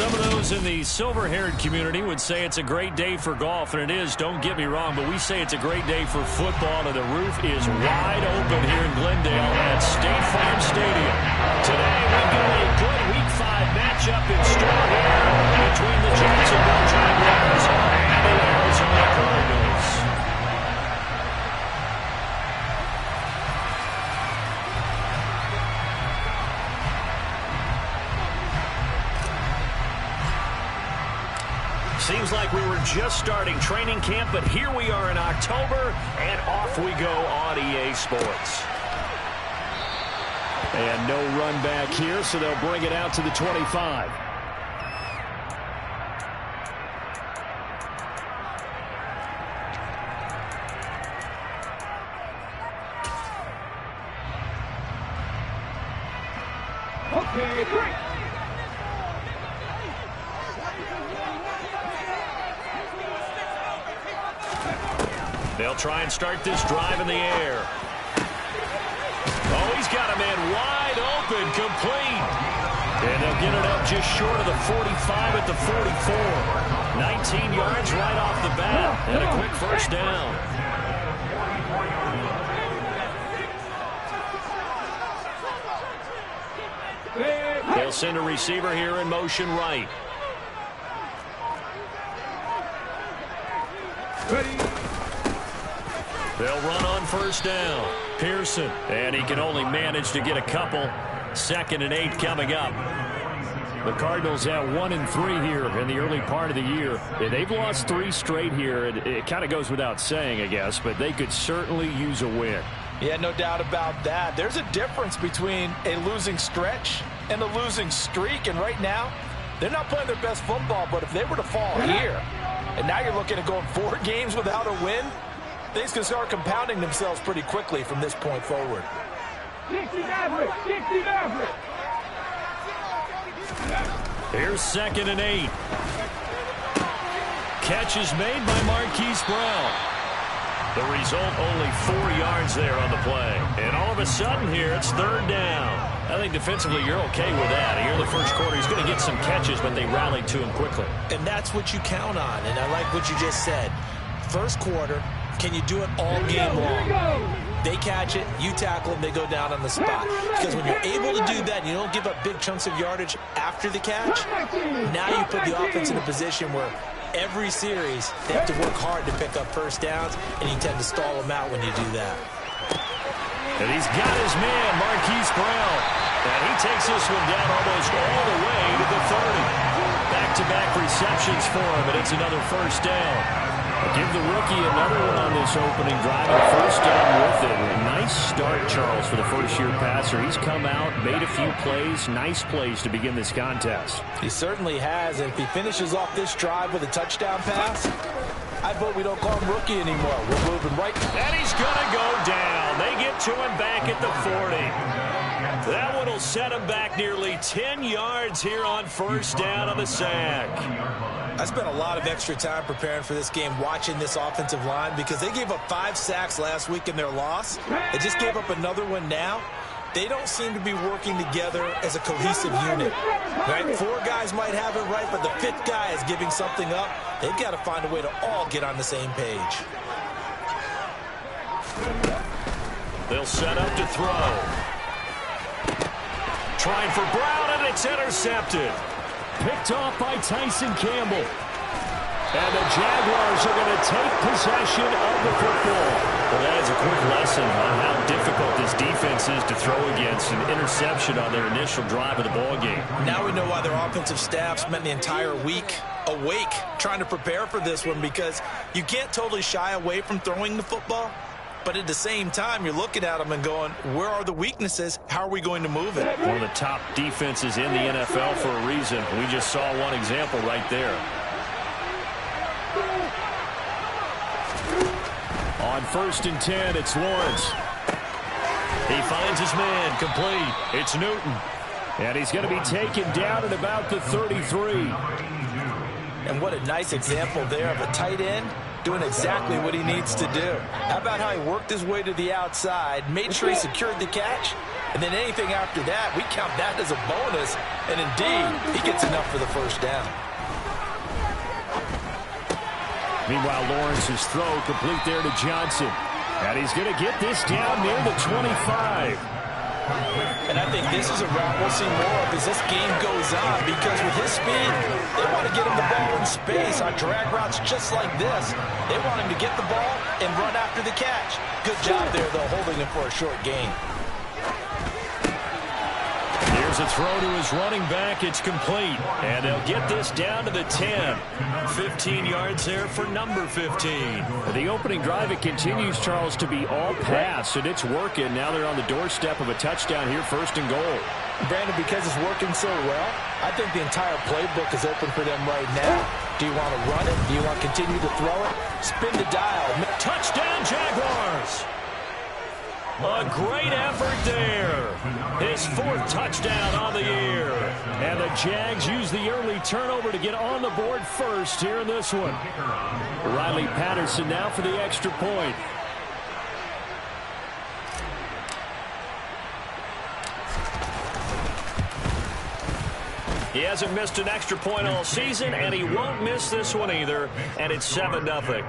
Some of those in the silver-haired community would say it's a great day for golf, and it is, don't get me wrong, but we say it's a great day for football, and the roof is wide open here in Glendale at State Farm Stadium. Today, we've got a good Week 5 matchup in store here between the Jacksonville Jaguars and the Arizona Cardinals. Seems like we were just starting training camp, but here we are in October, and off we go on EA Sports. And no run back here, so they'll bring it out to the 25. Okay, break. They'll try and start this drive in the air. Oh, he's got a man wide open, complete. And they'll get it up just short of the 45 at the 44. 19 yards right off the bat, and a quick first down. They'll send a receiver here in motion right. Ready. They'll run on first down. Pearson, and he can only manage to get a couple. 2nd and 8 coming up. The Cardinals have 1-3 here in the early part of the year. They've lost 3 straight here. It kind of goes without saying, I guess, but they could certainly use a win. Yeah, no doubt about that. There's a difference between a losing stretch and a losing streak, and right now, they're not playing their best football, but if they were to fall here, and now you're looking at going 4 games without a win, things can start compounding themselves pretty quickly from this point forward. 60 average, 60 average. Here's 2nd and 8. Catch is made by Marquise Brown. The result, only 4 yards there on the play. And all of a sudden here, it's 3rd down. I think defensively you're okay with that. Here in the first quarter, he's going to get some catches, but they rallied to him quickly. And that's what you count on, and I like what you just said. First quarter, can you do it all game long? They catch it, you tackle them, they go down on the spot. Because when you're able to do that and you don't give up big chunks of yardage after the catch, now you put the offense in a position where every series they have to work hard to pick up first downs, and you tend to stall them out when you do that. And he's got his man, Marquise Brown. And he takes this one down almost all the way to the 30. Back-to-back receptions for him, and it's another first down. Give the rookie another one on this opening drive, and first down with it. Nice start, Charles, for the first-year passer. He's come out, made a few plays, nice plays to begin this contest. He certainly has, and if he finishes off this drive with a touchdown pass, I vote we don't call him rookie anymore. We're moving right. And he's going to go down. They get to him back at the 40. That one will set him back nearly 10 yards here on first down on the sack. I spent a lot of extra time preparing for this game watching this offensive line because they gave up 5 sacks last week in their loss. They just gave up another one now. They don't seem to be working together as a cohesive unit. Right? 4 guys might have it right, but the 5th guy is giving something up. They've got to find a way to all get on the same page. They'll set up to throw. Trying for Brown, and it's intercepted. Picked off by Tyson Campbell. And the Jaguars are going to take possession of the football. Well, that is a quick lesson on how difficult this defense is to throw against. An interception on their initial drive of the ballgame. Now we know why their offensive staff spent the entire week awake trying to prepare for this one, because you can't totally shy away from throwing the football. But at the same time, you're looking at them and going, where are the weaknesses? How are we going to move it? One of the top defenses in the NFL for a reason. We just saw one example right there. On 1st and 10, it's Lawrence. He finds his man, complete. It's Newton. And he's going to be taken down at about the 33. And what a nice example there of a tight end doing exactly what he needs to do. How about how he worked his way to the outside, made sure he secured the catch, and then anything after that, we count that as a bonus. And indeed, he gets enough for the first down. Meanwhile, Lawrence's throw complete there to Johnson. And he's going to get this down near the 25. And I think this is a route we'll see more of as this game goes on, because with his speed, they want to get him the ball in space on drag routes just like this. They want him to get the ball and run after the catch. Good job there, though, holding him for a short gain. Here's a throw to his running back. It's complete. And they'll get this down to the 10. 15 yards there for number 15. The opening drive, it continues, Charles, to be all pass, and it's working. Now they're on the doorstep of a touchdown here, 1st and goal. Brandon, because it's working so well, I think the entire playbook is open for them right now. Do you want to run it? Do you want to continue to throw it? Spin the dial. Touchdown, Jaguars! A great effort there. His 4th touchdown on the year. And the Jags use the early turnover to get on the board first here in this one. Riley Patterson now for the extra point. He hasn't missed an extra point all season, and he won't miss this one either. And it's 7-0.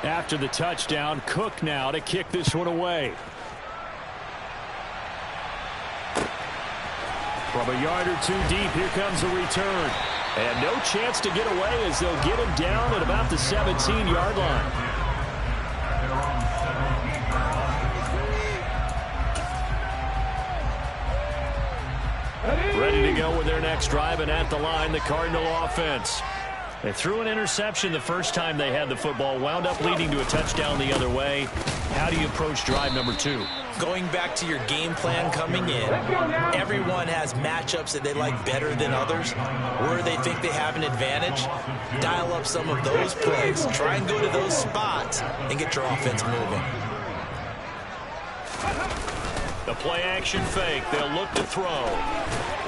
After the touchdown, Cook now to kick this one away. From a yard or two deep, here comes a return. And no chance to get away as they'll get him down at about the 17-yard line. Ready to go with their next drive, and at the line, the Cardinal offense. They threw an interception the first time they had the football, wound up leading to a touchdown the other way. How do you approach drive number 2? Going back to your game plan coming in, everyone has matchups that they like better than others, where they think they have an advantage. Dial up some of those plays. Try and go to those spots and get your offense moving. The play action fake. They'll look to throw.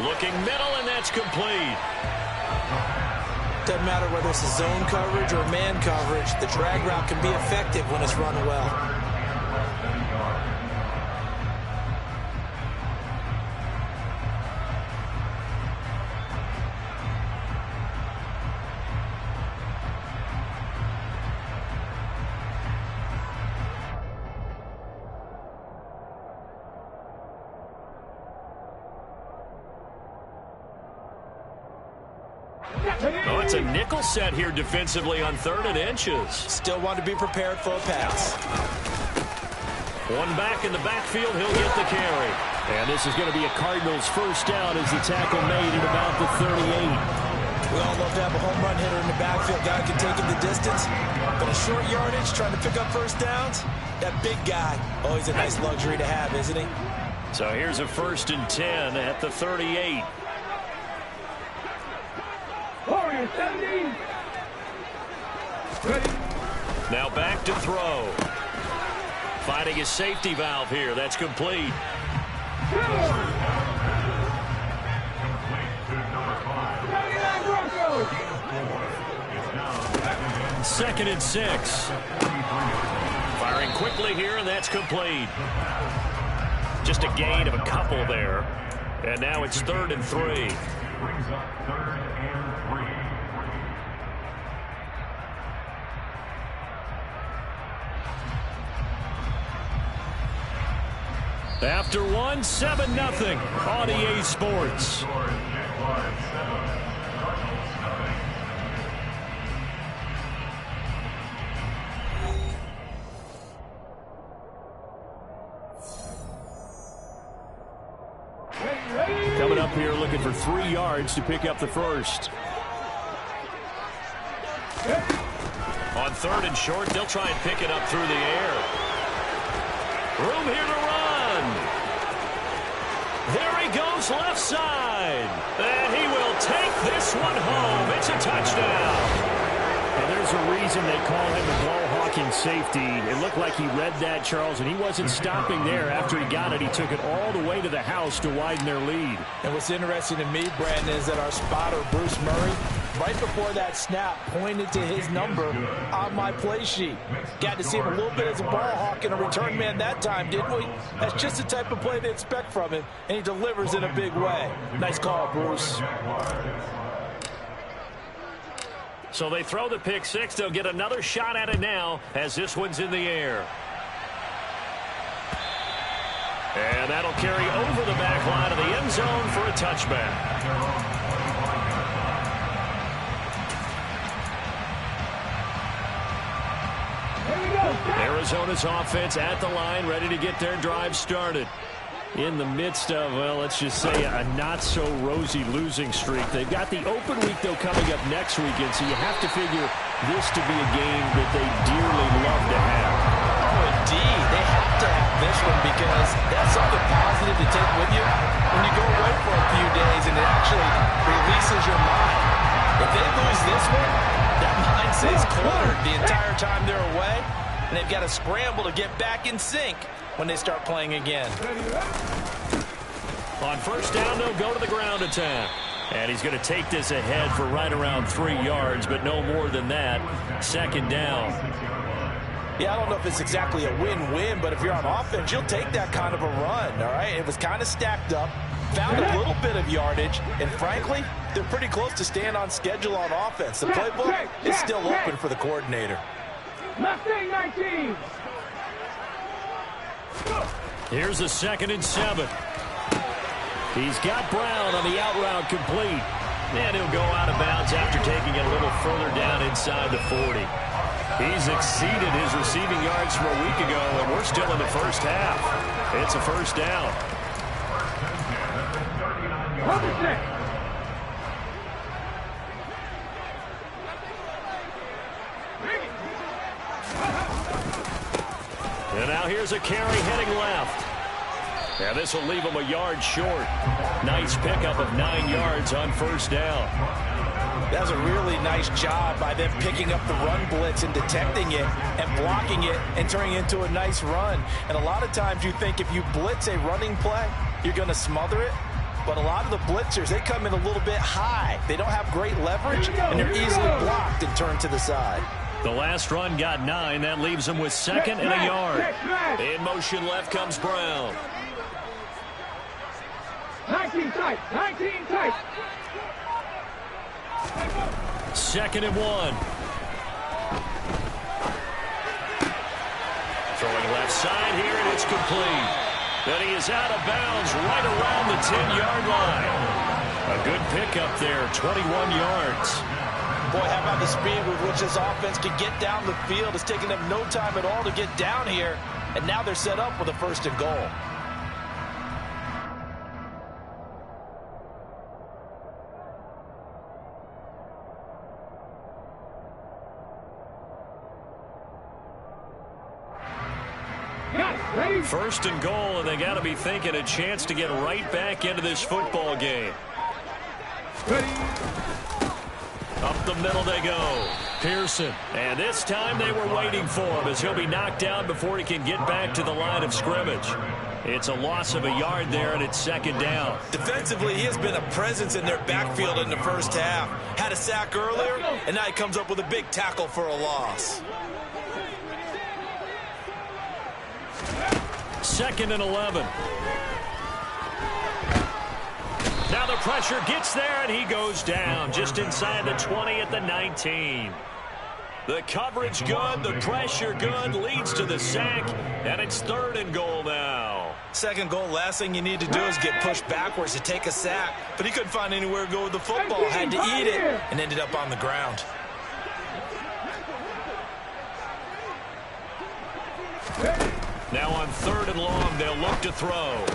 Looking middle, and that's complete. Doesn't matter whether it's a zone coverage or man coverage, the drag route can be effective when it's run well. Oh, it's a nickel set here defensively on 3rd and inches. Still want to be prepared for a pass. One back in the backfield, he'll get the carry. And this is going to be a Cardinals first down as the tackle made at about the 38. We all love to have a home run hitter in the backfield. Guy can take him the distance. But a short yardage, trying to pick up first downs, that big guy, always a nice luxury to have, isn't he? So here's a 1st and 10 at the 38. Warriors 17. Ready. Now back to throw. Finding his safety valve here. That's complete. 2nd and 6. Firing quickly here, and that's complete. Just a gain of a couple there. And now it's 3rd and 3. Brings up 3rd and 3. After one, 7-0 on EA Sports. Coming up here looking for 3 yards to pick up the first. On 3rd and short, they'll try and pick it up through the air. Room here to run. There he goes left side. And he will take this one home. It's a touchdown. And there's a reason they call him the ball-hawking safety. It looked like he read that, Charles, and he wasn't stopping there. After he got it, he took it all the way to the house to widen their lead. And what's interesting to me, Brandon, is that our spotter, Bruce Murray, right before that snap, pointed to his number on my play sheet. Got to see him a little bit as a ball hawk and a return man that time, didn't we? That's just the type of play they expect from him, and he delivers in a big way. Nice call, Bruce. So they throw the pick six. They'll get another shot at it now as this one's in the air. And that'll carry over the back line of the end zone for a touchback. Arizona's offense at the line, ready to get their drive started. In the midst of, well, let's just say a not-so-rosy losing streak. They've got the open week, though, coming up next weekend, so you have to figure this to be a game that they dearly love to have. Oh, indeed. They have to have this one because that's something positive to take with you when you go away for a few days, and it actually releases your mind. If they lose this one, that mind stays cluttered the entire time they're away, and they've got to scramble to get back in sync when they start playing again. On first down, they'll go to the ground attack. And he's going to take this ahead for right around 3 yards, but no more than that. Second down. Yeah, I don't know if it's exactly a win-win, but if you're on offense, you'll take that kind of a run, all right? It was kind of stacked up, found a little bit of yardage, and frankly, they're pretty close to staying on schedule on offense. The playbook is still open for the coordinator. Mustang 19. Here's a 2nd and 7. He's got Brown on the out route complete. And he'll go out of bounds after taking it a little further down inside the 40. He's exceeded his receiving yards from a week ago, and we're still in the first half. It's a first down. And now here's a carry heading left. And this will leave him a yard short. Nice pickup of 9 yards on first down. That was a really nice job by them picking up the run blitz and detecting it and blocking it and turning it into a nice run. And a lot of times you think if you blitz a running play, you're going to smother it. But a lot of the blitzers, they come in a little bit high. They don't have great leverage, and they're easily blocked and turned to the side. The last run got 9. That leaves him with 2nd and a yard. In motion left comes Brown. 19 tight. 19 tight. 2nd and 1. Throwing left side here, and it's complete. Then he is out of bounds right around the 10-yard line. A good pickup there, 21 yards. Boy, how about the speed with which this offense can get down the field? It's taking them no time at all to get down here, and now they're set up with a 1st and goal. First and goal, and they got to be thinking a chance to get right back into this football game. Up the middle they go. Pearson. And this time they were waiting for him as he'll be knocked down before he can get back to the line of scrimmage. It's a loss of a yard there, and it's 2nd down. Defensively, he has been a presence in their backfield in the first half. Had a sack earlier, and now he comes up with a big tackle for a loss. 2nd and 11. Now the pressure gets there, and he goes down just inside the 20 at the 19. The coverage good, the pressure good, leads to the sack, and it's 3rd and goal now. 2nd goal, last thing you need to do is get pushed backwards to take a sack, but he couldn't find anywhere to go with the football, had to eat it, and ended up on the ground. Now on 3rd and long, they'll look to throw.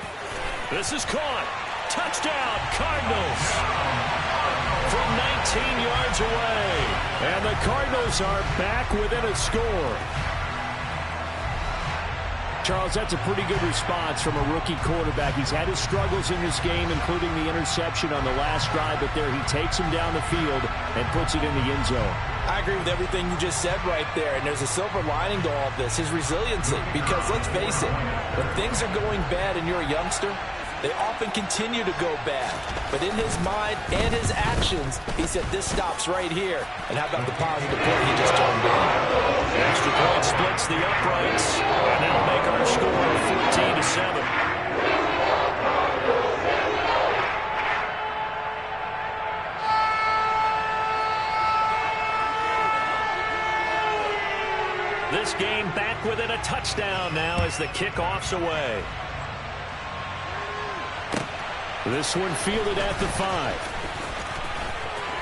This is caught. Touchdown, Cardinals. From 19 yards away. And the Cardinals are back within a score. Charles, that's a pretty good response from a rookie quarterback. He's had his struggles in this game, including the interception on the last drive, but there he takes him down the field and puts it in the end zone. I agree with everything you just said right there, and there's a silver lining to all of this, his resiliency. Because let's face it, when things are going bad and you're a youngster, they often continue to go bad. But in his mind and his actions, he said, this stops right here. And how about the positive play he just turned in? Extra point splits the uprights, and that'll make our score 14-7. This game back within a touchdown now as the kickoff's away. This one fielded at the 5.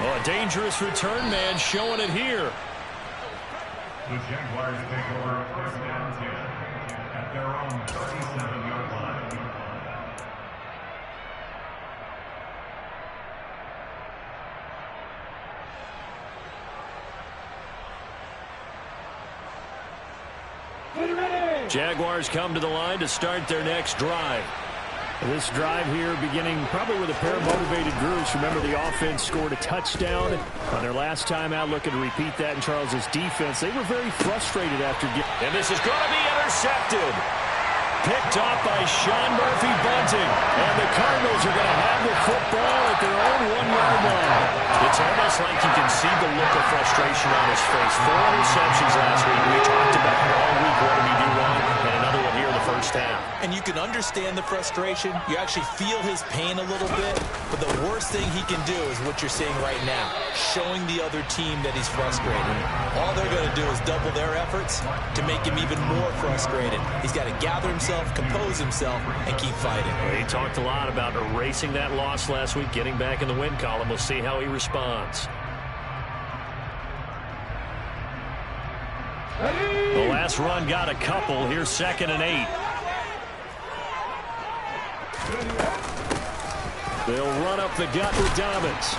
Oh, a dangerous return man showing it here. The Jaguars take over first down 10 at their own 37-yard line. Jaguars come to the line to start their next drive. This drive here beginning probably with a pair of motivated groups. Remember, the offense scored a touchdown on their last time out. Looking to repeat that in Charles's defense. They were very frustrated after getting... And this is going to be intercepted. Picked off by Sean Murphy-Bunting. And the Cardinals are going to have the football at their own 1-yard line. It's almost like you can see the look of frustration on his face. 4 interceptions last week. We talked about it all week. What did he do wrong? And another one here in the first half. And you can understand the frustration. You actually feel his pain a little bit. But the worst thing he can do is what you're seeing right now, showing the other team that he's frustrated. All they're going to do is double their efforts to make him even more frustrated. He's got to gather himself, compose himself, and keep fighting. Well, he talked a lot about erasing that loss last week, getting back in the win column. We'll see how he responds. The last run got a couple. Here's 2nd and 8. They'll run up the gut with Dobbins.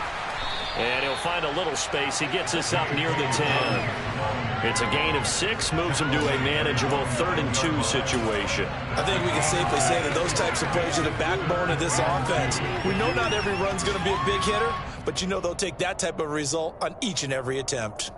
And he'll find a little space. He gets us up near the 10. It's a gain of 6, moves him to a manageable 3rd and 2 situation. I think we can safely say that those types of plays are the backbone of this offense. We know not every run's going to be a big hitter, but you know they'll take that type of result on each and every attempt.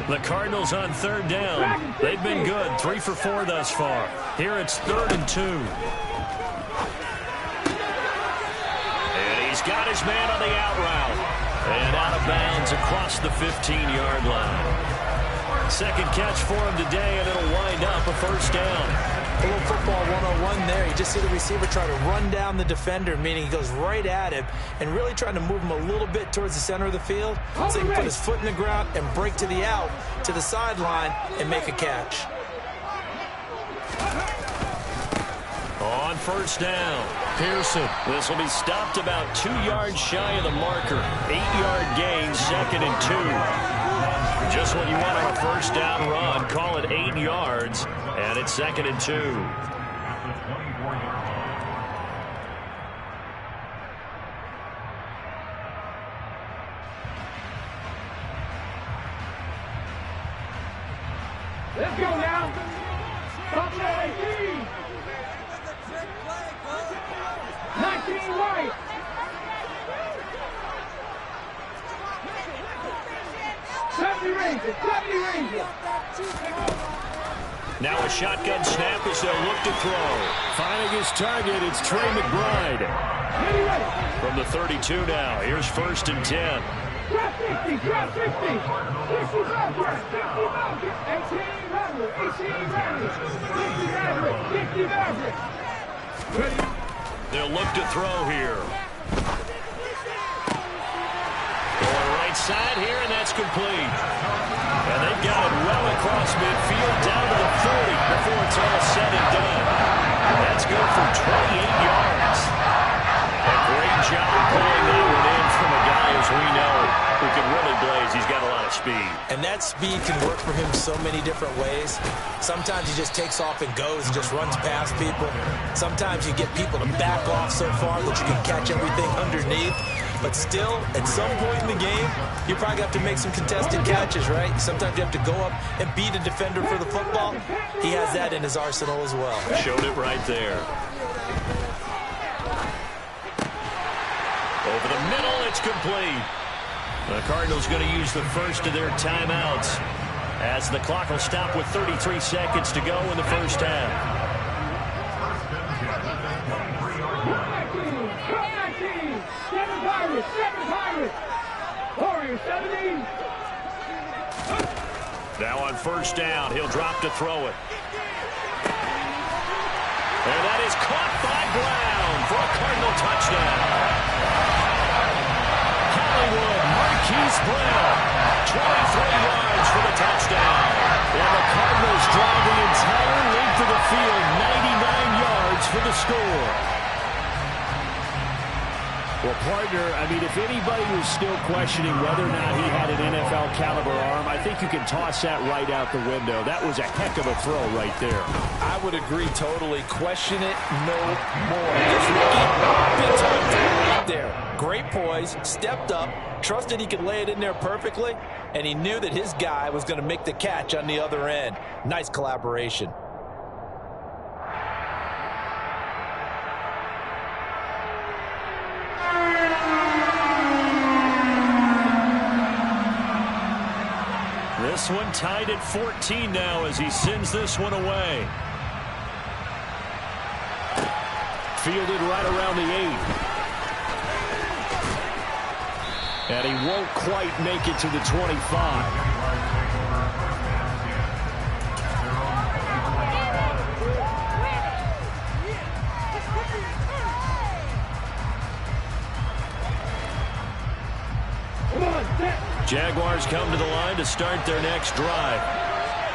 The Cardinals on 3rd down. They've been good, 3 for 4 thus far. Here it's 3rd and 2. And he's got his man on the out route. And out of bounds across the 15-yard line. Second catch for him today, and it'll wind up a first down. A little football 101 there. You just see the receiver try to run down the defender, meaning he goes right at him and really trying to move him a little bit towards the center of the field so he can put his foot in the ground and break to the out, to the sideline, and make a catch. On first down, Pearson. This will be stopped about 2 yards shy of the marker. 8-yard gain, 2nd and 2. Just what you want on a first down run. Call it 8 yards, and it's 2nd and 2. Let's go now. Stop at 18. 19 right. Now a shotgun snap as they'll look to throw. Finding his target, it's Trey McBride. From the 32 now, here's 1st and 10. Drop 50, drop 50. 60 Maverick, 60 Maverick. 18 Maverick, 18 Maverick. 60 Maverick, 60 Maverick. They'll look to throw here. Going right side here, and that's complete. And they've got it well across midfield, down to the 40 before it's all said and done. That's good for 28 yards. A great job pulling that one in from a guy, as we know, who can really blaze. He's got a lot of speed. And that speed can work for him so many different ways. Sometimes he just takes off and goes and just runs past people. Sometimes you get people to back off so far that you can catch everything underneath. But still, at some point in the game, you probably have to make some contested catches, right? Sometimes you have to go up and beat a defender for the football. He has that in his arsenal as well. Showed it right there. Over the middle, it's complete. The Cardinals going to use the first of their timeouts as the clock will stop with 33 seconds to go in the first half. Now on first down, he'll drop to throw it. And that is caught by Brown for a Cardinal touchdown. Hollywood, Marquise Brown, 23 yards for the touchdown. And the Cardinals drive the entire length of the field, 99 yards for the score. Well, partner, I mean, if anybody was still questioning whether or not he had an NFL caliber arm, I think you can toss that right out the window. That was a heck of a throw right there. I would agree totally. Question it no more. This rookie, big time throw right there. Great poise, stepped up, trusted he could lay it in there perfectly, and he knew that his guy was going to make the catch on the other end. Nice collaboration. This one tied at 14 now as he sends this one away. Fielded right around the 8. And he won't quite make it to the 25. Jaguars come to the line to start their next drive.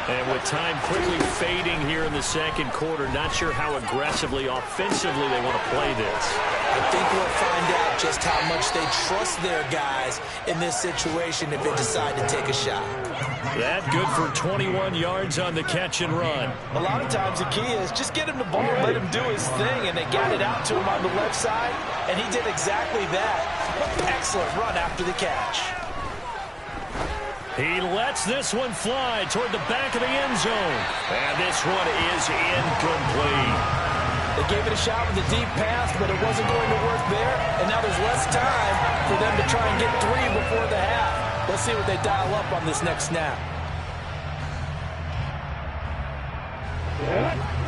And with time quickly fading here in the second quarter, not sure how aggressively, offensively they want to play this. I think we'll find out just how much they trust their guys in this situation if they decide to take a shot. That good for 21 yards on the catch and run. A lot of times the key is just get him the ball, let him do his thing, and they got it out to him on the left side, and he did exactly that. Excellent run after the catch. He lets this one fly toward the back of the end zone. And this one is incomplete. They gave it a shot with a deep pass, but it wasn't going to work there. And now there's less time for them to try and get 3 before the half. Let's see what they dial up on this next snap.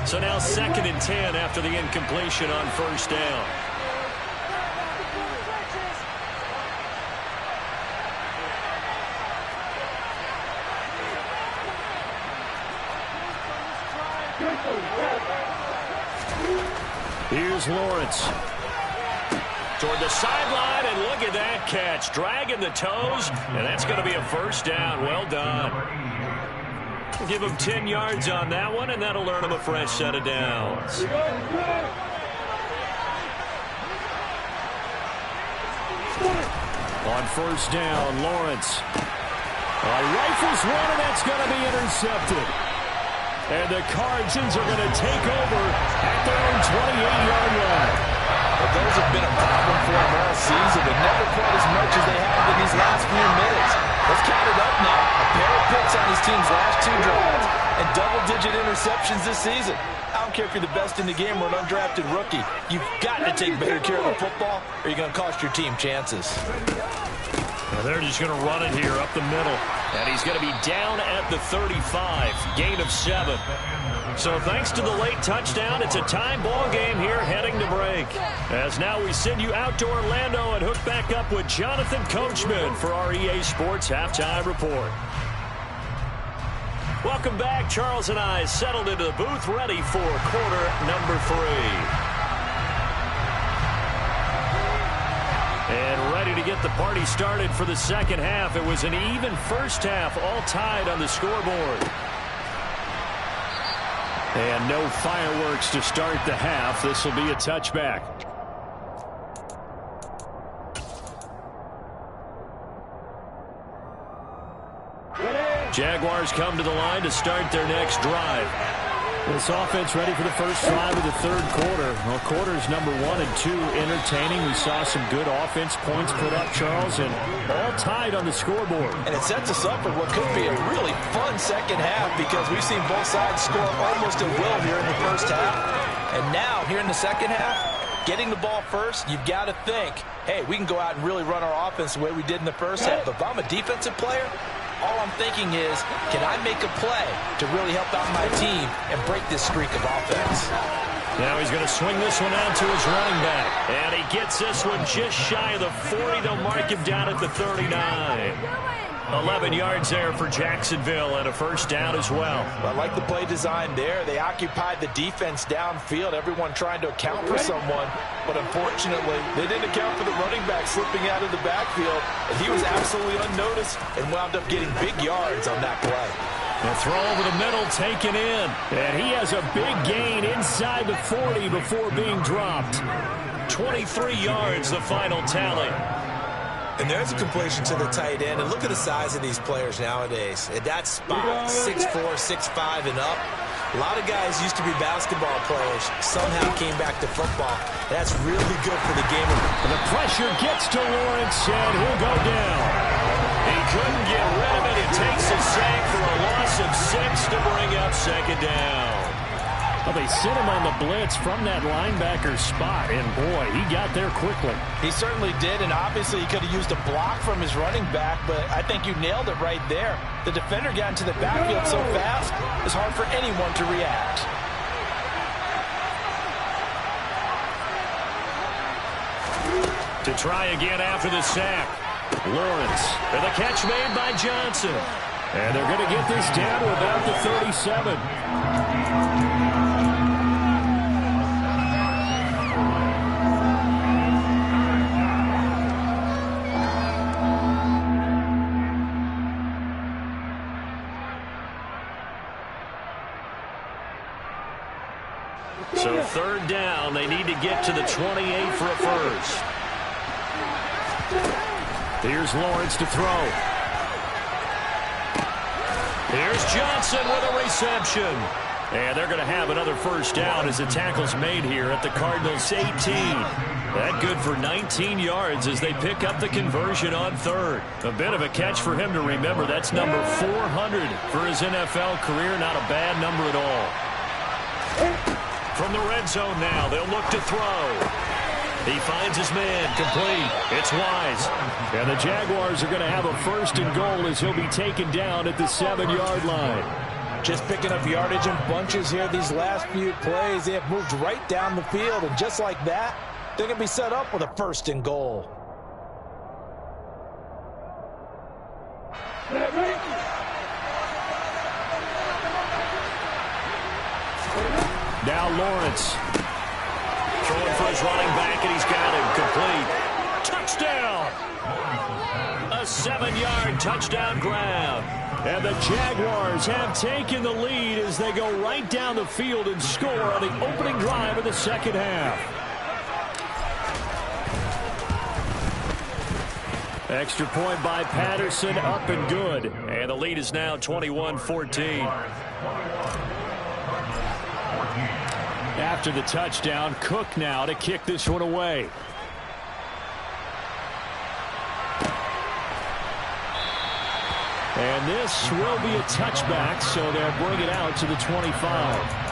So now 2nd and 10 after the incompletion on first down. Here's Lawrence. Toward the sideline, and look at that catch. Dragging the toes, and that's going to be a first down. Well done. We'll give him 10 yards on that one, and that'll earn him a fresh set of downs. On first down, Lawrence. Rifles one, and that's going to be intercepted. And the Cardinals are going to take over at their own 28-yard line. Well, those have been a problem for them all season, but never quite as much as they have in these last few minutes. Let's count it up now. A pair of picks on his team's last 2 drives and double-digit interceptions this season. I don't care if you're the best in the game or an undrafted rookie. You've got to take better care of the football or you're going to cost your team chances. Well, they're just going to run it here up the middle. And he's going to be down at the 35. Gain of 7. So thanks to the late touchdown, it's a time ball game here heading to break. As now we send you out to Orlando and hook back up with Jonathan Coachman for our EA Sports Halftime Report. Welcome back. Charles and I settled into the booth ready for quarter number 3. And ready to get the party started for the second half. It was an even first half, all tied on the scoreboard. And no fireworks to start the half. This will be a touchback. Jaguars come to the line to start their next drive. This offense ready for the first drive of the third quarter. Well, quarters number 1 and 2 entertaining. We saw some good offense points put up, Charles, and all tied on the scoreboard. And it sets us up for what could be a really fun second half because we've seen both sides score almost at will here in the first half. And now, here in the second half, getting the ball first, you've got to think, hey, we can go out and really run our offense the way we did in the first half. But if I'm a defensive player, all I'm thinking is, can I make a play to really help out my team and break this streak of offense? Now he's going to swing this one out to his running back. And he gets this one just shy of the 40. They'll mark him down at the 39. 11 yards there for Jacksonville and a first down as well. I like the play design there. They occupied the defense downfield, everyone trying to account for someone. But unfortunately, they didn't account for the running back slipping out of the backfield. And he was absolutely unnoticed and wound up getting big yards on that play. The throw over the middle taken in. And he has a big gain inside the 40 before being dropped. 23 yards, the final tally. And there's a completion to the tight end. And look at the size of these players nowadays. At that spot, 6'4", 6'5", and up. A lot of guys used to be basketball players. Somehow came back to football. That's really good for the game. The pressure gets to Lawrence, and he'll go down. He couldn't get rid of it. It takes a sack for a loss of 6 to bring up second down. Well, they sent him on the blitz from that linebacker spot, and boy, he got there quickly. He certainly did, and obviously he could have used a block from his running back, but I think you nailed it right there. The defender got into the backfield so fast, it's hard for anyone to react. To try again after the sack. Lawrence, and the catch made by Johnson. And they're going to get this down to about the 37. So third down, they need to get to the 28 for a first. Here's Lawrence to throw. Here's Johnson with a reception. And they're going to have another first down as the tackle's made here at the Cardinals' 18. That good for 19 yards as they pick up the conversion on third. A bit of a catch for him to remember. That's number 400 for his NFL career. Not a bad number at all. From the red zone now, they'll look to throw. He finds his man, complete. It's Wise. And the Jaguars are going to have a first and goal as he'll be taken down at the 7-yard line. Just picking up yardage in bunches here these last few plays. They have moved right down the field, and just like that, they're going to be set up with a first and goal. Now Lawrence. Throwing for his running back, and he's got him complete. Touchdown! A 7-yard touchdown grab. And the Jaguars have taken the lead as they go right down the field and score on the opening drive of the second half. Extra point by Patterson, up and good. And the lead is now 21-14. After the touchdown, Cook now to kick this one away. And this will be a touchback, so they'll bring it out to the 25.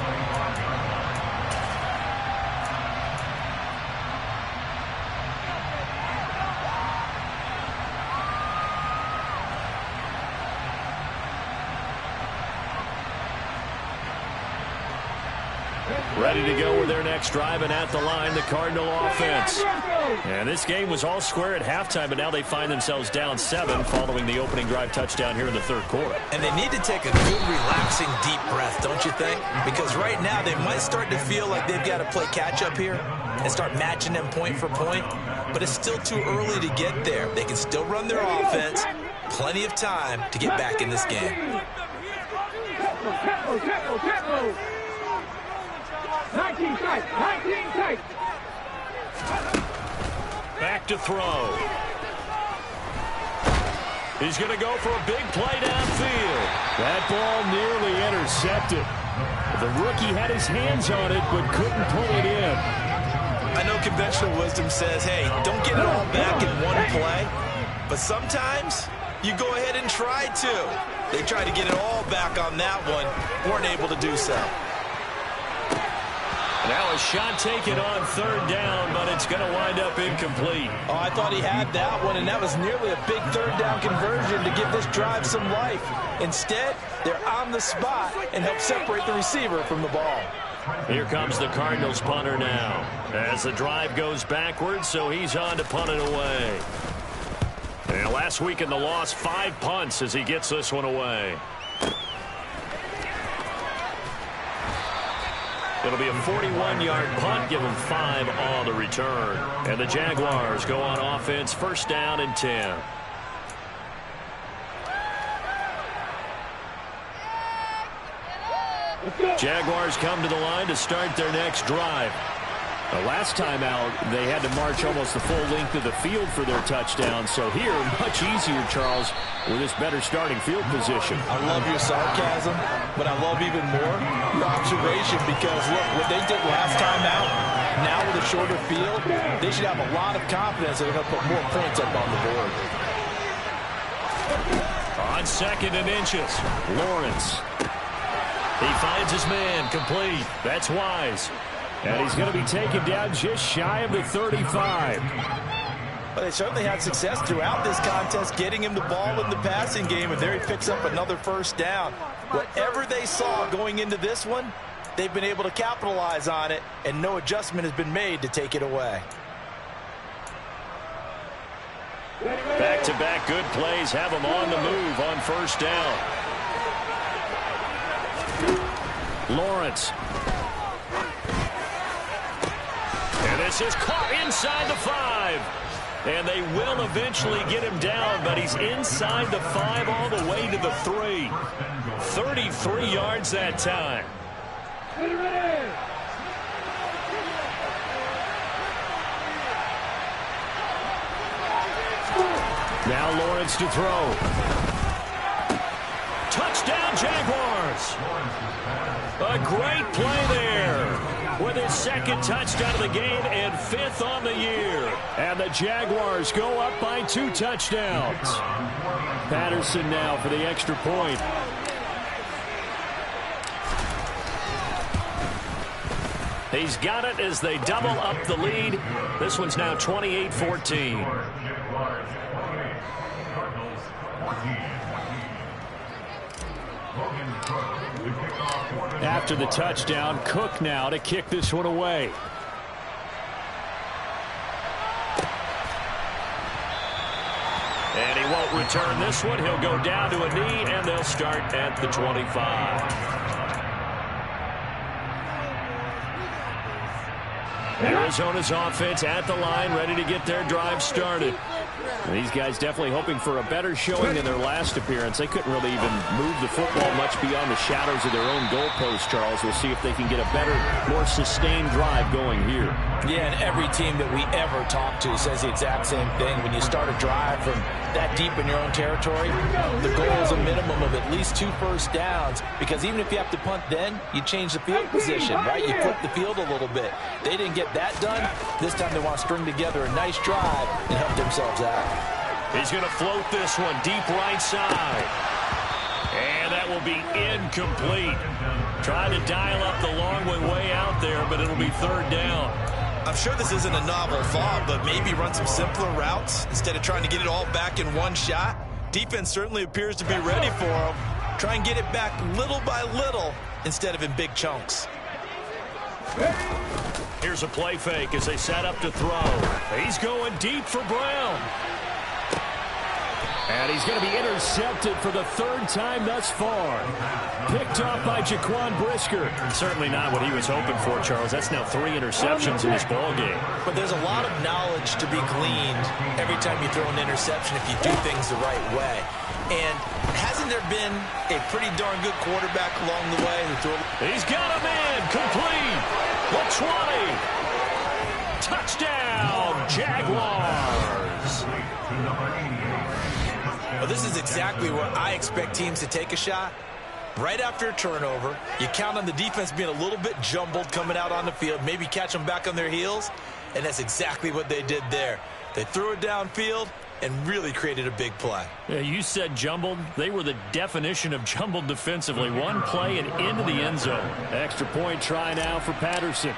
Ready to go with their next drive, and at the line, the Cardinal offense. And this game was all square at halftime, but now they find themselves down 7 following the opening drive touchdown here in the third quarter. And they need to take a good, relaxing, deep breath, don't you think? Because right now, they might start to feel like they've got to play catch-up here and start matching them point for point. But it's still too early to get there. They can still run their offense. Plenty of time to get back in this game. 19 tight, 19 tight. Back to throw. He's going to go for a big play downfield. That ball nearly intercepted. The rookie had his hands on it, but couldn't pull it in. I know conventional wisdom says, hey, don't get it all back in one play. But sometimes you go ahead and try to. They tried to get it all back on that one. Weren't able to do so. Now a shot taken on third down, but it's going to wind up incomplete. Oh, I thought he had that one, and that was nearly a big third down conversion to give this drive some life. Instead, they're on the spot and help separate the receiver from the ball. Here comes the Cardinals punter now. As the drive goes backwards, so he's on to punt it away. And last week in the loss, 5 punts as he gets this one away. It'll be a 41-yard punt, give him 5 on the return. And the Jaguars go on offense, first down and 10. Jaguars come to the line to start their next drive. The last time out, they had to march almost the full length of the field for their touchdown. So here, much easier, Charles, with this better starting field position. I love your sarcasm, but I love even more your observation because, look, what they did last time out, now with a shorter field, they should have a lot of confidence that they're going to put more points up on the board. On second and inches, Lawrence. He finds his man, complete. That's Wise. And he's going to be taken down just shy of the 35. But they certainly had success throughout this contest, getting him the ball in the passing game, and there he picks up another first down. Whatever they saw going into this one, they've been able to capitalize on it, and no adjustment has been made to take it away. Back-to-back good plays have him on the move on first down. Lawrence. And this is caught inside the 5. And they will eventually get him down, but he's inside the 5 all the way to the 3. 33 yards that time. Now Lawrence to throw. Touchdown, Jaguars. A great play there with his second touchdown of the game and 5th on the year. And the Jaguars go up by 2 touchdowns. Patterson now for the extra point. He's got it as they double up the lead. This one's now 28-14. After the touchdown, Cook now to kick this one away. And he won't return this one. He'll go down to a knee, and they'll start at the 25. Arizona's offense at the line, ready to get their drive started. And these guys definitely hoping for a better showing than their last appearance. They couldn't really even move the football much beyond the shadows of their own goalpost, Charles. We'll see if they can get a better, more sustained drive going here. Yeah, and every team that we ever talk to says the exact same thing. When you start a drive from that deep in your own territory, the goal is a minimum of at least 2 first downs, because even if you have to punt then, you change the field position, right? You flip the field a little bit. They didn't get that done. This time they want to string together a nice drive and help themselves out. He's going to float this one deep right side. And that will be incomplete. Trying to dial up the long one way out there, but it'll be 3rd down. I'm sure this isn't a novel thought, but maybe run some simpler routes instead of trying to get it all back in one shot. Defense certainly appears to be ready for him. Try and get it back little by little instead of in big chunks. Here's a play fake as they set up to throw. He's going deep for Brown. And he's going to be intercepted for the 3rd time thus far. Picked off by Jaquan Brisker. Certainly not what he was hoping for, Charles. That's now 3 interceptions in this ballgame. But there's a lot of knowledge to be gleaned every time you throw an interception if you do things the right way. And hasn't there been a pretty darn good quarterback along the way? He's got a man complete. The 20. Touchdown, Jaguars. Well, this is exactly where I expect teams to take a shot. Right after a turnover, you count on the defense being a little bit jumbled coming out on the field, maybe catch them back on their heels, and that's exactly what they did there. They threw it downfield and really created a big play. Yeah, you said jumbled. They were the definition of jumbled defensively. One play and into the end zone. Extra point try now for Patterson.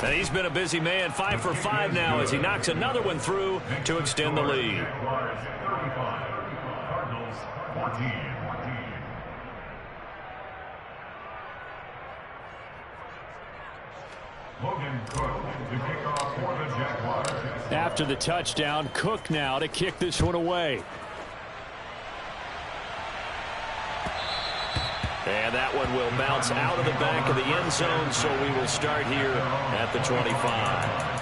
And he's been a busy man, 5 for 5 now as he knocks another one through to extend the lead. Cardinals 14. Logan Cook to kick off for the Jaguars. After the touchdown, Cook now to kick this one away. And that one will bounce out of the back of the end zone, so we will start here at the 25.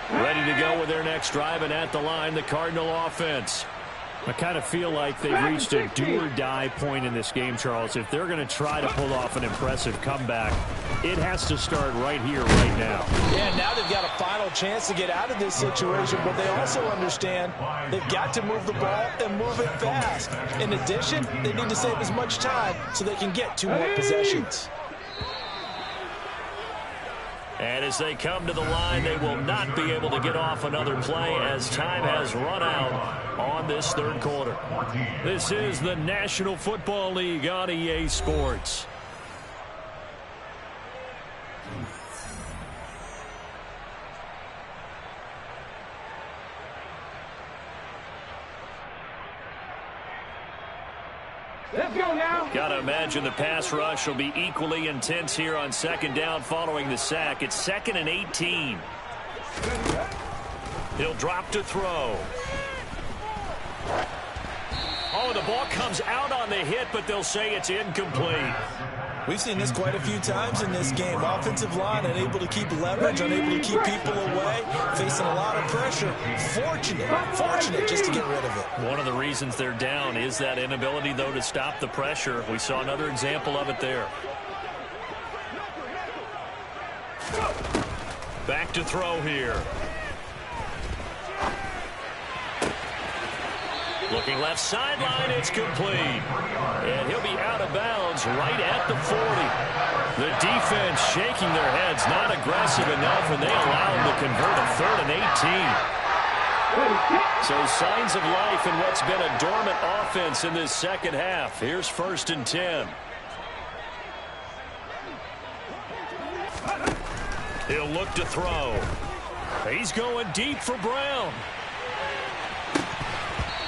Ready to go with their next drive, and at the line, the Cardinal offense. I kind of feel like they've reached a do-or-die point in this game, Charles. If they're going to try to pull off an impressive comeback, it has to start right here, right now. Yeah, now they've got a final chance to get out of this situation, but they also understand they've got to move the ball and move it fast. In addition, they need to save as much time so they can get 2 more possessions. And as they come to the line, they will not be able to get off another play as time has run out on this third quarter. This is the National Football League on EA Sports. Let's go now. Got to imagine the pass rush will be equally intense here on second down following the sack. It's 2nd and 18. He'll drop to throw. Oh, the ball comes out on the hit, but they'll say it's incomplete. We've seen this quite a few times in this game. Offensive line unable to keep leverage, unable to keep people away, facing a lot of pressure. Fortunate just to get rid of it. One of the reasons they're down is that inability, though, to stop the pressure. We saw another example of it there. Back to throw here. Looking left sideline, it's complete. And he'll be out of bounds right at the 40. The defense shaking their heads, not aggressive enough, and they allow him to convert a 3rd and 18. So signs of life in what's been a dormant offense in this second half. Here's 1st and 10. He'll look to throw. He's going deep for Brown.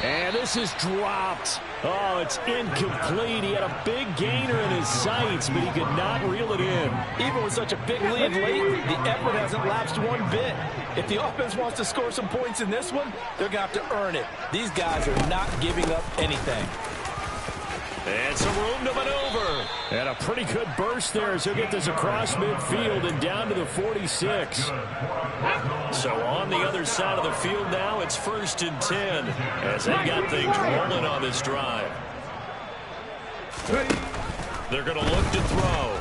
And this is dropped. Oh, it's incomplete. He had a big gainer in his sights, but he could not reel it in. Even with such a big lead late, the effort hasn't lapsed one bit. If the offense wants to score some points in this one, they're going to have to earn it. These guys are not giving up anything. And some room to maneuver. And a pretty good burst there as he'll get this across midfield and down to the 46. So on the other side of the field now, it's 1st and 10 as they got things rolling on this drive. They're going to look to throw.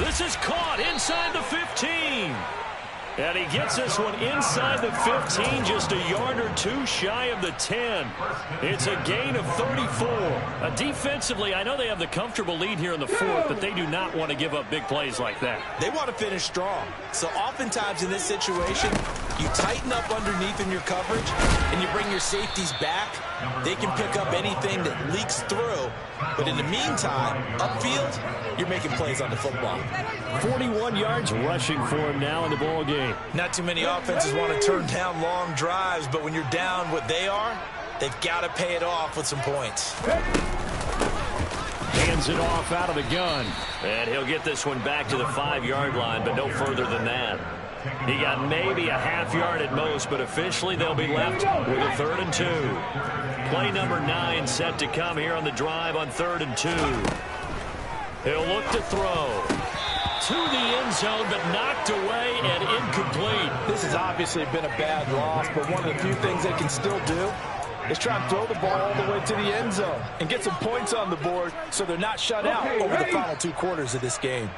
This is caught inside the 15. And he gets this one inside the 15, just a yard or 2 shy of the 10. It's a gain of 34. Defensively, I know they have the comfortable lead here in the 4th, but they do not want to give up big plays like that. They want to finish strong. So oftentimes in this situation, you tighten up underneath in your coverage, and you bring your safeties back. They can pick up anything that leaks through. But in the meantime, upfield, you're making plays on the football. 41 yards rushing for him now in the ball game. Not too many offenses want to turn down long drives, but when you're down what they are, they've got to pay it off with some points. Hands it off out of the gun. And he'll get this one back to the 5-yard line, but no further than that. He got maybe a half yard at most, but officially they'll be left with a 3rd and 2. Play number 9 set to come here on the drive on 3rd and 2. He'll look to throw. To the end zone, but knocked away and incomplete. This has obviously been a bad loss, but one of the few things they can still do is try and throw the ball all the way to the end zone and get some points on the board so they're not shut out over the final 2 quarters of this game.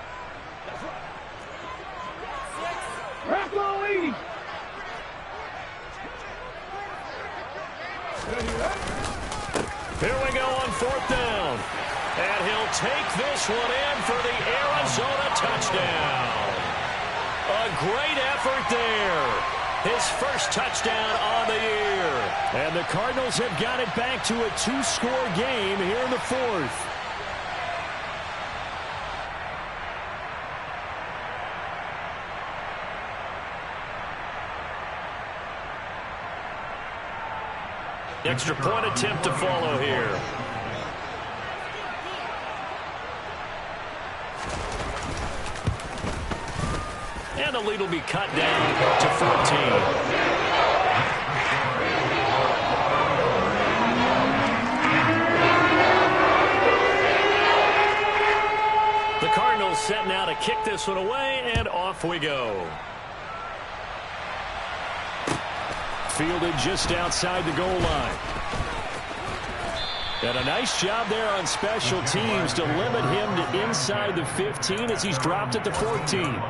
Here we go on 4th down. And he'll take this one in for the Arizona touchdown. A great effort there. His first touchdown on the year. And the Cardinals have got it back to a 2-score game here in the 4th. Extra point attempt to follow here. And the lead will be cut down to 14. The Cardinals set now to kick this one away, and off we go. Fielded just outside the goal line. And a nice job there on special teams to limit him to inside the 15 as he's dropped it to 14.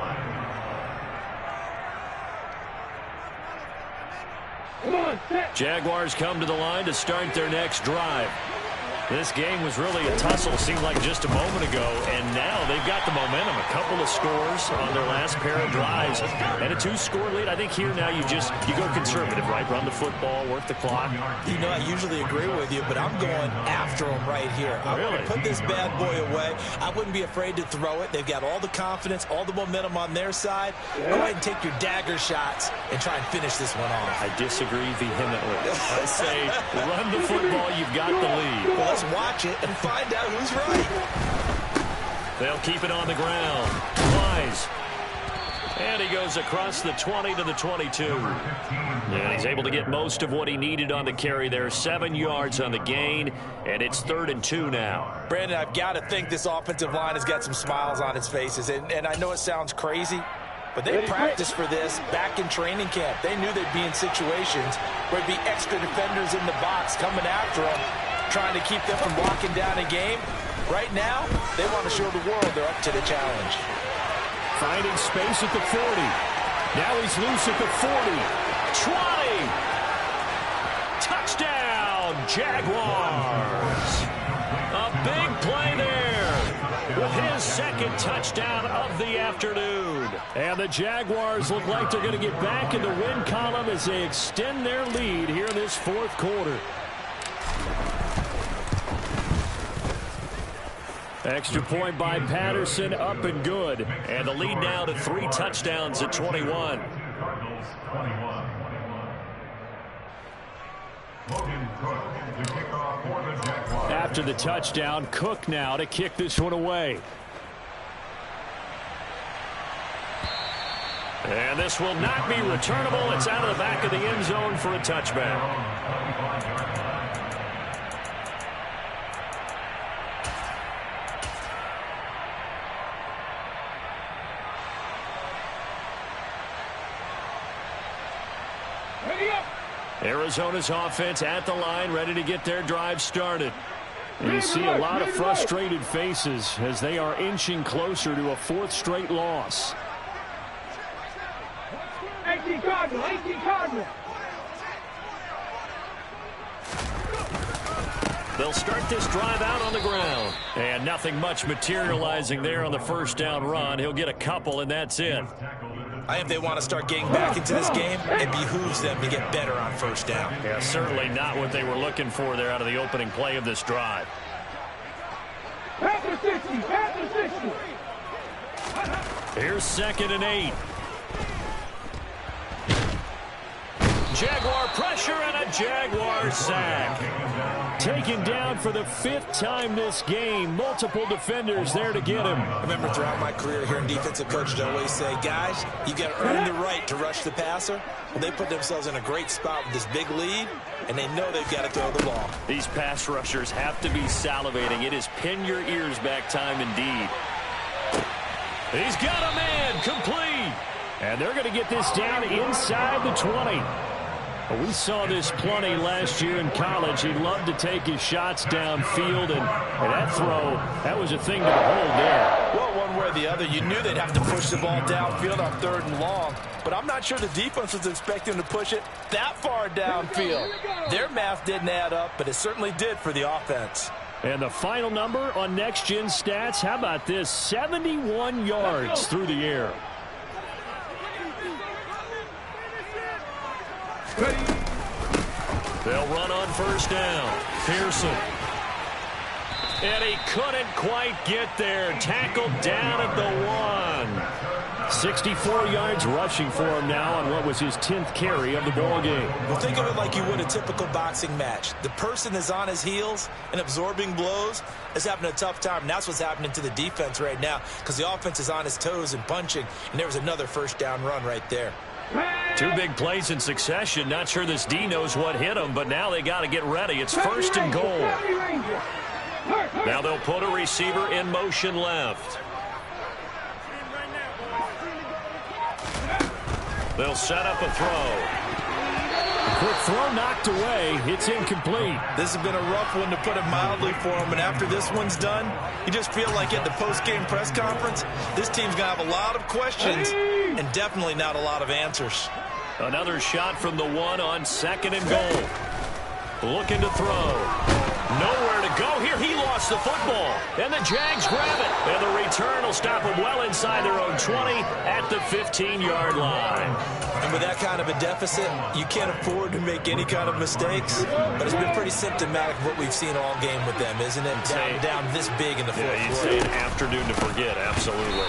Jaguars come to the line to start their next drive. This game was really a tussle, seemed like just a moment ago, and now they've got the momentum. A couple of scores on their last pair of drives, and a 2-score lead. I think here now you go conservative, right? Run the football, work the clock. You know, I usually agree with you, but I'm going after them right here. I want to put this bad boy away. I wouldn't be afraid to throw it. They've got all the confidence, all the momentum on their side. Go ahead and take your dagger shots and try and finish this one off. I disagree vehemently. I say run the football, you've got the lead. Well, let's watch it and find out who's right. They'll keep it on the ground. Wise. And he goes across the 20 to the 22. And he's able to get most of what he needed on the carry there. 7 yards on the gain, and it's 3rd and 2 now. Brandon, I've got to think this offensive line has got some smiles on its faces. And I know it sounds crazy, but they practiced for this back in training camp. They knew they'd be in situations where there'd be extra defenders in the box coming after them, trying to keep them from locking down a game. Right now, they want to show the world they're up to the challenge. Finding space at the 40. Now he's loose at the 40. 20. Touchdown, Jaguars. A big play there with his 2nd touchdown of the afternoon. And the Jaguars look like they're going to get back in the win column as they extend their lead here in this 4th quarter. Extra point by Patterson, up and good. And the lead now to 3 touchdowns at 21. After the touchdown, Cook now to kick this one away. And this will not be returnable. It's out of the back of the end zone for a touchback. Arizona's offense at the line, ready to get their drive started. And you see a lot of frustrated faces as they are inching closer to a 4th straight loss. 18 Cardinal, 18 Cardinal. They'll start this drive out on the ground. And nothing much materializing there on the 1st down run. He'll get a couple, and that's it. I think they want to start getting back into this game. It behooves them to get better on 1st down. Yeah, certainly not what they were looking for there out of the opening play of this drive. Panther 60, Panther 60. Here's 2nd and 8. Jaguar pressure and a Jaguar sack. Taken down for the 5th time this game. Multiple defenders there to get him. I remember throughout my career here in defensive coach, I always say, guys, you got to earn the right to rush the passer. Well, they put themselves in a great spot with this big lead, and they know they've got to throw the ball. These pass rushers have to be salivating. It is pin your ears back time indeed. He's got a man complete. And they're going to get this down inside the 20. We saw this plenty last year in college. He loved to take his shots downfield, and that throw, that was a thing to behold there. Well, one way or the other, you knew they'd have to push the ball downfield on 3rd and long, but I'm not sure the defense was expecting to push it that far downfield. Their math didn't add up, but it certainly did for the offense. And the final number on Next Gen Stats, how about this? 71 yards through the air. They'll run on 1st down. Pearson. And he couldn't quite get there. Tackled down at the 1. 64 yards rushing for him now on what was his 10th carry of the ball game. Well, think of it like you would a typical boxing match. The person is on his heels and absorbing blows is having a tough time. And that's what's happening to the defense right now because the offense is on his toes and punching, and there was another 1st down run right there. 2 big plays in succession. Not sure this D knows what hit him, but now they got to get ready. It's 1st and goal. Now they'll put a receiver in motion left. They'll set up a throw. Quick throw knocked away. It's incomplete. This has been a rough one, to put it mildly, for him. And after this one's done, you just feel like at the post-game press conference, this team's going to have a lot of questions and definitely not a lot of answers. Another shot from the 1 on 2nd and goal. Looking to throw. Nowhere to go here. He lost the football. And the Jags grab it. And the return will stop them well inside their own 20 at the 15-yard line. And with that kind of a deficit, you can't afford to make any kind of mistakes. But it's been pretty symptomatic of what we've seen all game with them, isn't it? Down this big in the 4th quarter. You'd say an afternoon to forget, absolutely.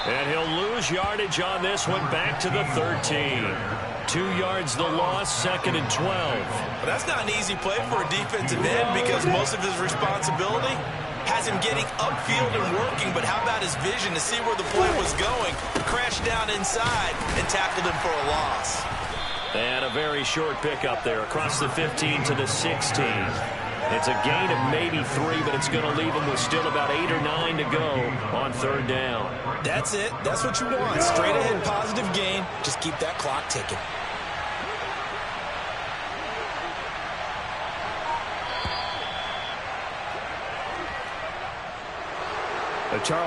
And he'll lose yardage on this one, back to the 13. 2 yards the loss, 2nd and 12. Well, that's not an easy play for a defensive end because most of his responsibility has him getting upfield and working, but how about his vision to see where the play was going, crashed down inside, and tackled him for a loss. And a very short pickup there across the 15 to the 16. It's a gain of maybe 3, but it's going to leave him with still about 8 or 9 to go on 3rd down. That's it. That's what you want. Straight ahead, positive gain. Just keep that clock ticking. Charles